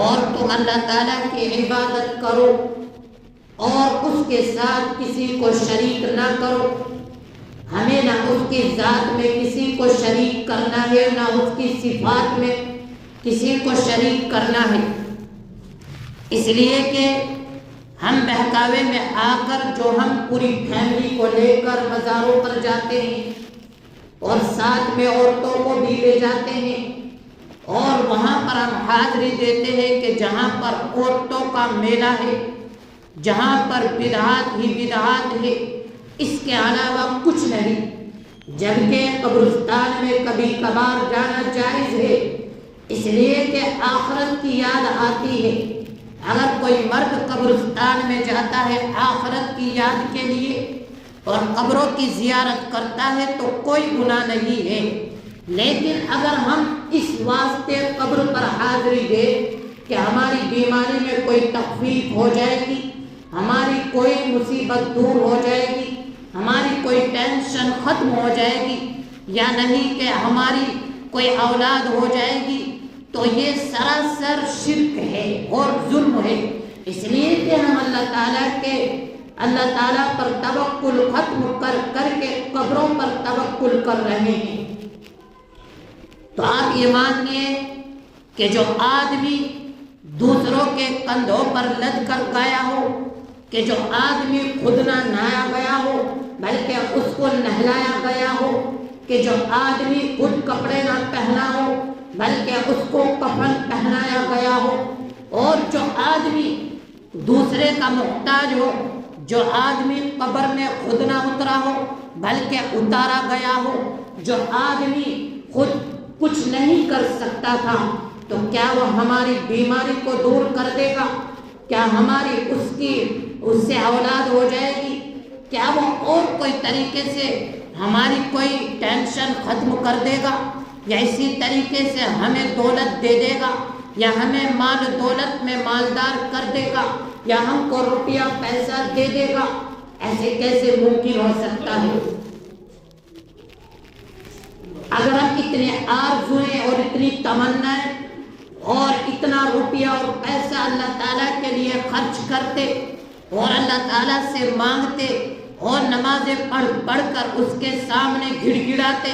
اور تم اللہ تعالیٰ کی عبادت کرو اور اس کے ساتھ کسی کو شریک نہ کرو. ہمیں نہ اس کی ذات میں کسی کو شریک کرنا ہے، نہ اس کی صفات میں کسی کو شریک کرنا ہے. اس لیے کہ ہم بہکاوے میں آ کر جو ہم پوری فیملی کو لے کر مزاروں پر جاتے ہیں اور ساتھ میں عورتوں کو بھی لے جاتے ہیں اور وہاں پر ہم حاضری دیتے ہیں کہ جہاں پر عورتوں کا میلہ ہے، جہاں پر بدعات ہی بدعات ہے، اس کے علاوہ کچھ نہیں. جبکہ قبرستان میں کبھی کبھار جانا جائز ہے، اس لیے کہ آخرت کی یاد آتی ہے. اگر کوئی مرد قبرستان میں جاتا ہے آخرت کی یاد کے لیے اور قبروں کی زیارت کرتا ہے تو کوئی گناہ نہیں ہے. لیکن اگر ہم اس واسطے قبر پر حاضری دیں کہ ہماری بیماری میں کوئی تخفیف ہو جائے گی، ہماری کوئی مصیبت دور ہو جائے گی، ہماری کوئی ٹینشن ختم ہو جائے گی، یا نہیں کہ ہماری کوئی اولاد ہو جائے گی، تو یہ سراسر شرک ہے اور ظلم ہے. اس لیے کہ ہم اللہ تعالیٰ پر توکل ختم کر کے قبروں پر توکل کر رہے ہیں. تو آپ یہ مانیے کہ جو آدمی دوسروں کے کندھوں پر لد کر گیا ہو، کہ جو آدمی خود نہ نہایا گیا ہو بلکہ اس کو نہلایا گیا ہو، کہ جو آدمی خود کپڑے نہ پہنا ہو بلکہ اس کو کفن پہنایا گیا ہو، اور جو آدمی دوسرے کا محتاج ہو، جو آدمی قبر میں خود نہ اترا ہو بلکہ اتارا گیا ہو، جو آدمی خود کچھ نہیں کر سکتا تھا، تو کیا وہ ہماری بیماری کو دور کر دے گا؟ کیا ہماری اس سے اولاد ہو جائے گی؟ کیا وہ اور کوئی طریقے سے ہماری کوئی ٹینشن ختم کر دے گا؟ یا اسی طریقے سے ہمیں دولت دے دے گا، یا ہمیں مال دولت میں مالدار کر دے گا، یا ہم کو روپیہ پیسہ دے دے گا؟ ایسے کیسے ممکن ہو سکتا ہے؟ اگر ہم اتنے آرزویں اور اتنی تمنائیں اور اتنا روپیہ اور پیسہ اللہ تعالیٰ کے لیے خرچ کرتے اور اللہ تعالیٰ سے مانگتے اور نمازیں پڑھ کر اس کے سامنے گڑ گڑاتے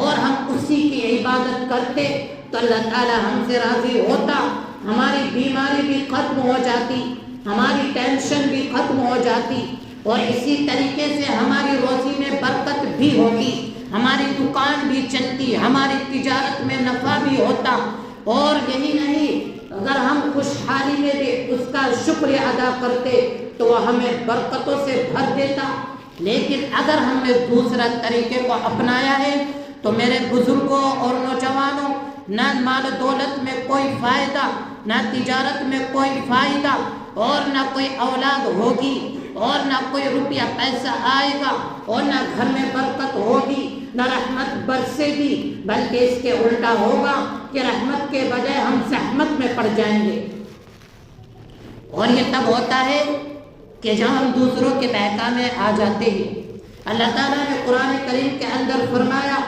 اور ہم اسی کی عبادت کرتے تو اللہ تعالیٰ ہم سے راضی ہوتا، ہماری بیماری بھی ختم ہو جاتی، ہماری ٹینشن بھی ختم ہو جاتی، اور اسی طریقے سے ہماری روزی میں برکت بھی ہوگی، ہماری دکان بھی چلتی، ہماری تجارت میں نفع بھی ہوتا. اور یہی نہیں، اگر ہم خوشحالی میں بھی اس کا شکر ادا کرتے تو وہ ہمیں برکتوں سے بھر دیتا. لیکن اگر ہم نے دوسرا طریقے کو اپنایا ہے تو میرے بزرگوں اور نوجوانوں، نہ مال دولت میں کوئی فائدہ، نہ تجارت میں کوئی فائدہ، اور نہ کوئی اولاد ہوگی، اور نہ کوئی روپیہ پیسہ آئے گا، اور نہ گھر میں برکت ہوگی، نہ رحمت برسے گی، بلکہ اس کے الٹا ہوگا کہ رحمت کے بجائے ہم زحمت میں پڑ جائیں گے. اور یہ تب ہوتا ہے کہ جب ہم دوسروں کے بہکا میں آ جاتے ہیں. اللہ تعالیٰ نے قرآن کریم کے اندر فرمایا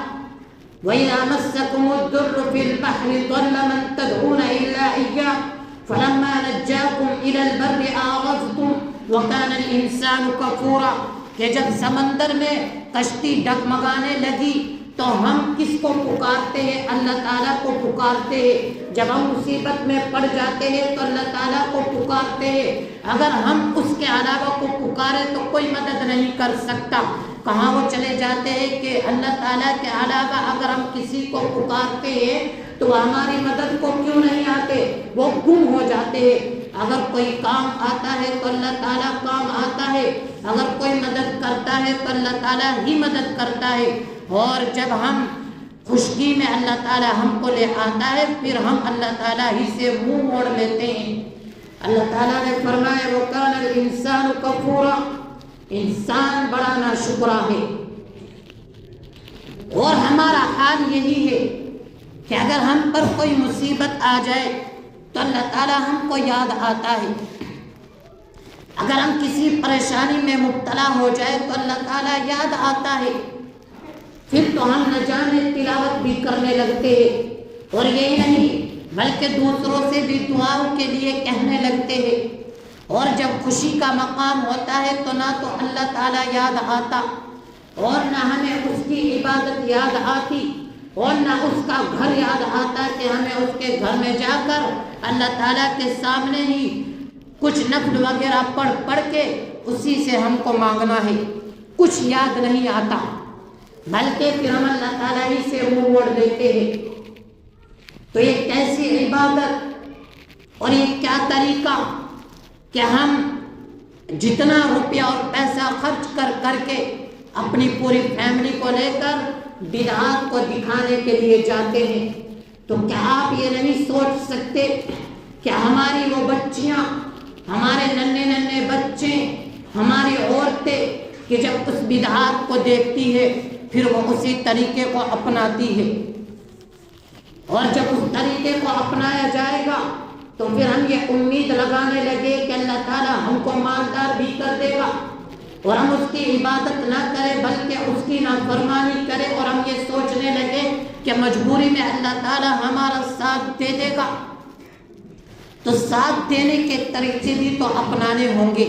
وَإِذَا مَسَّكُمُ الضُّرُّ فِي الْبَحْرِ ضَلَّ مَن تَدْعُونَ إِلَّا إِيَّاهُ فَلَمَّا نَجَّاكُمْ إِلَى الْبَرِّ أَعْرَضْتُمْ وَكَانَ الْإِنسَانُ كَفُورًا. کہ جب سمندر میں کشتی ڈگمگانے لگی تو ہم کس کو پکارتے ہیں؟ اللہ تعالیٰ کو پکارتے ہیں. جب ہم مصیبت میں پڑ جاتے ہیں تو اللہ تعالیٰ کو پکارتے ہیں. اگر ہم اس کے علاوہ کو پکارے تو کوئی مدد نہیں کر سکتا. کہاں وہ چلے جاتے ہیں کہ اللہ تعالیٰ کے علاوہ اگر ہم کسی کو پکارتے ہیں تو وہ ہماری مدد کو کیوں نہیں آتے؟ وہ گم ہو جاتے ہیں. اگر کوئی کام آتا ہے تو اللہ تعالیٰ کام آتا ہے، اگر کوئی مدد کرتا ہے تو اللہ تعالیٰ ہی مدد کرتا ہے. اور جب ہم خشکی میں اللہ تعالیٰ ہم کو لے آتا ہے پھر ہم اللہ تعالیٰ ہی سے منہ موڑ لیتے ہیں. اللہ تعالیٰ نے فرمایا وَكَانَ الْإِنسَانُ كَفُورًا. انسان بڑا ناشکرا ہے. اور ہمارا حال یہی ہے کہ اگر ہم پر کوئی مصیبت آ جائے تو اللہ تعالیٰ ہم کو یاد آتا ہے. اگر ہم کسی پریشانی میں مبتلا ہو جائے تو اللہ تعالیٰ یاد آتا ہے. پھر تو ہم نہ جانے تلاوت بھی کرنے لگتے ہیں. اور یہی نہیں بلکہ دوسروں سے بھی دعاؤں کے لیے کہنے لگتے ہیں، اور جب خوشی کا مقام ہوتا ہے تو نہ تو اللہ تعالیٰ یاد آتا اور نہ ہمیں اس کی عبادت یاد آتی اور نہ اس کا گھر یاد آتا کہ ہمیں اس کے گھر میں جا کر اللہ تعالیٰ کے سامنے ہی کچھ نفل وغیرہ پڑھ کے اسی سے ہم کو مانگنا ہے، کچھ یاد نہیں آتا، بلکہ پھر ہم اللہ تعالیٰ ہی سے منہ موڑ لیتے ہیں۔ تو یہ کیسی عبادت اور یہ کیا طریقہ کہ ہم جتنا روپیہ اور پیسہ خرچ کر کے اپنی پوری فیملی کو لے کر بدعات کو دکھانے کے لیے جاتے ہیں۔ تو کیا آپ یہ نہیں سوچ سکتے کہ ہماری وہ بچیاں، ہمارے ننھے بچے، ہماری عورتیں کہ جب اس بدعات کو دیکھتی ہے پھر وہ اسی طریقے کو اپناتی ہے، اور جب اس طریقے کو اپنایا جائے گا تو پھر ہم یہ امید لگانے لگے کہ اللہ تعالیٰ ہم کو مالدار بھی کر دے گا، اور ہم اس کی عبادت نہ کریں بلکہ اس کی نافرمانی کریں، اور ہم یہ سوچنے لگے کہ مجبوری میں اللہ تعالیٰ ہمارا ساتھ دے دے گا۔ تو ساتھ دینے کے طریقے بھی تو اپنانے ہوں گے،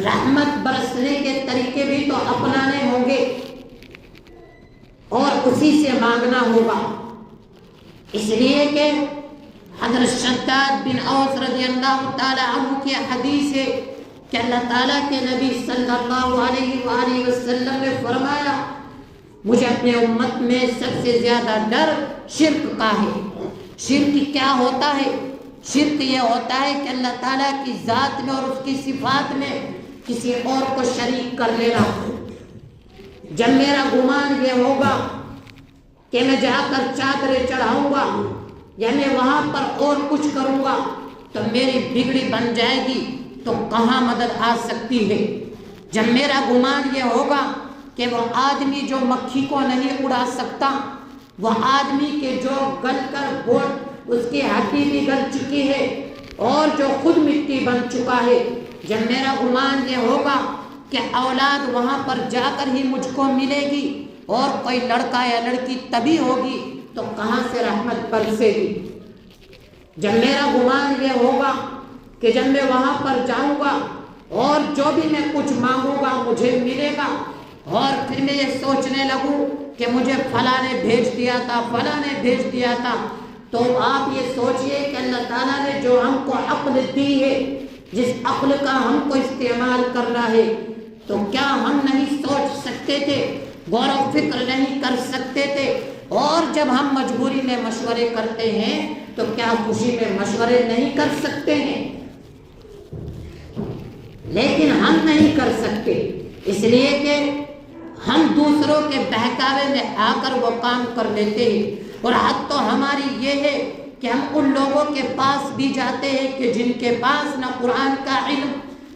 رحمت برسنے کے طریقے بھی تو اپنانے ہوں گے، اور اسی سے مانگنا ہوگا۔ اس لیے کہ حضرت شداد بن اوس رضی اللہ تعالی عنہ کی حدیث ہے کہ اللہ تعالیٰ کے نبی صلی اللہ علیہ وآلہ وسلم نے فرمایا، مجھے اپنے امت میں سب سے زیادہ ڈر شرک کا ہے۔ شرک کیا ہوتا ہے؟ شرک یہ ہوتا ہے کہ اللہ تعالیٰ کی ذات میں اور اس کی صفات میں کسی اور کو شریک کر لینا۔ جب میرا گمان یہ ہوگا کہ میں جا کر چادریں چڑھاؤں گا یا میں وہاں پر اور کچھ کروں گا تو میری بگڑی بن جائے گی، تو کہاں مدد آ سکتی ہے؟ جب میرا گمان یہ ہوگا کہ وہ آدمی جو مکھی کو نہیں اڑا سکتا، وہ آدمی کے جو گل کر گوٹ اس کی ہڈی بھی گل چکی ہے اور جو خود مٹی بن چکا ہے، جب میرا گمان یہ ہوگا کہ اولاد وہاں پر جا کر ہی مجھ کو ملے گی اور کوئی لڑکا یا لڑکی تبھی ہوگی، تو کہاں سے رحمت برسے گی؟ جب میرا گمان یہ ہوگا کہ جب میں وہاں پر جاؤں گا اور جو بھی میں کچھ مانگوں گا مجھے ملے گا، اور پھر میں یہ سوچنے لگوں کہ مجھے فلاں نے بھیج دیا تھا، فلاں نے بھیج دیا تھا، تو آپ یہ سوچئے کہ اللہ تعالیٰ نے جو ہم کو عقل دی ہے، جس عقل کا ہم کو استعمال کرنا ہے، تو کیا ہم نہیں سوچ سکتے تھے، غور و فکر نہیں کر سکتے تھے؟ اور جب ہم مجبوری میں مشورے کرتے ہیں تو کیا خوشی میں مشورے نہیں کر سکتے ہیں؟ لیکن ہم نہیں کر سکتے، اس لیے کہ ہم دوسروں کے بہکاوے میں آ کر وہ کام کر لیتے ہیں، اور حد تو ہماری یہ ہے کہ ہم ان لوگوں کے پاس بھی جاتے ہیں کہ جن کے پاس نہ قرآن کا علم،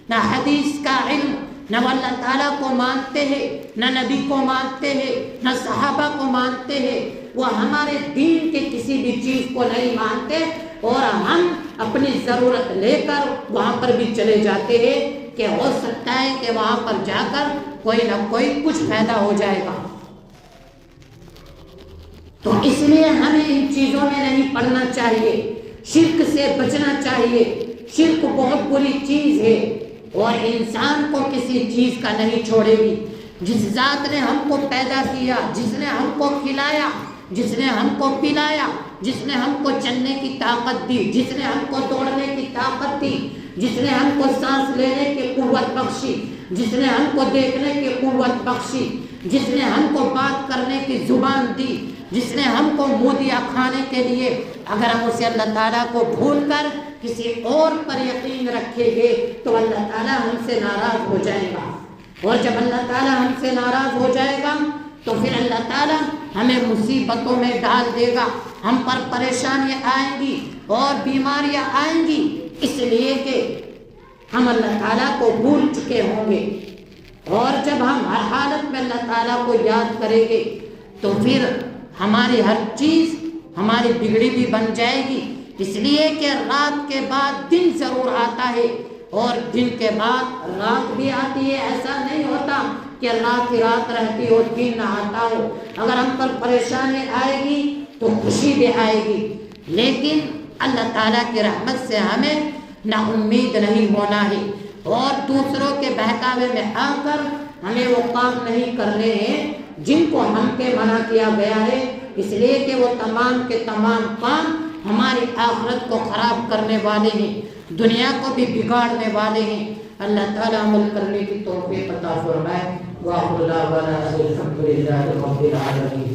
نہ حدیث کا علم، نہ وہ اللہ تعالیٰ کو مانتے ہیں، نہ نبی کو مانتے ہیں، نہ صحابہ کو مانتے ہیں، وہ ہمارے دین کے کسی بھی چیز کو نہیں مانتے، اور ہم اپنی ضرورت لے کر وہاں پر بھی چلے جاتے ہیں کہ ہو سکتا ہے کہ وہاں پر جا کر کوئی نہ کوئی کچھ پیدا ہو جائے گا۔ تو اس لیے ہمیں ان چیزوں میں نہیں پڑنا چاہیے، شرک سے بچنا چاہیے۔ شرک بہت بری چیز ہے اور انسان کو کسی چیز کا نہیں چھوڑے گی۔ جس ذات نے ہم کو پیدا کیا، جس نے ہم کو کھلایا، جس نے ہم کو پلایا، جس نے ہم کو چلنے کی طاقت دی، جس نے ہم کو دوڑنے کی طاقت دی، جس نے ہم کو سانس لینے کی قوت بخشی، جس نے ہم کو دیکھنے کی قوت بخشی، جس نے ہم کو بات کرنے کی زبان دی، جس نے ہم کو منہ دیا کھانے کے لیے، اگر ہم اسے اللہ تعالیٰ کو بھول کر کسی اور پر یقین رکھیں گے تو اللہ تعالیٰ ہم سے ناراض ہو جائے گا، اور جب اللہ تعالیٰ ہم سے ناراض ہو جائے گا تو پھر اللہ تعالیٰ ہمیں مصیبتوں میں ڈال دے گا، ہم پر پریشانیاں آئیں گی اور بیماریاں آئیں گی، اس لیے کہ ہم اللہ تعالیٰ کو بھول چکے ہوں گے۔ اور جب ہم ہر حالت میں اللہ تعالیٰ کو یاد کریں گے تو پھر ہماری ہر چیز ہماری بگڑی بھی بن جائے گی، اس لیے کہ رات کے بعد دن ضرور آتا ہے اور دن کے بعد رات بھی آتی ہے۔ ایسا نہیں ہوتا کہ رات ہی رات رہتی ہو، دن نہ آتا ہو۔ اگر ہم پر پریشانی آئے گی تو خوشی بھی آئے گی، لیکن اللہ تعالیٰ کی رحمت سے ہمیں نا امید نہیں ہونا ہے اور دوسروں کے بہکاوے میں آ کر ہمیں وہ کام نہیں کرنے ہیں جن کو ہم کے منع کیا گیا ہے، اس لیے کہ وہ تمام کے تمام کام ہماری آخرت کو خراب کرنے والے ہیں، دنیا کو بھی بگاڑنے والے ہیں۔ اللہ تعالیٰ عمل کرنے کی توفیق عطا فرمائے۔ وآخر دعوانا الحمد للہ رب العالمین۔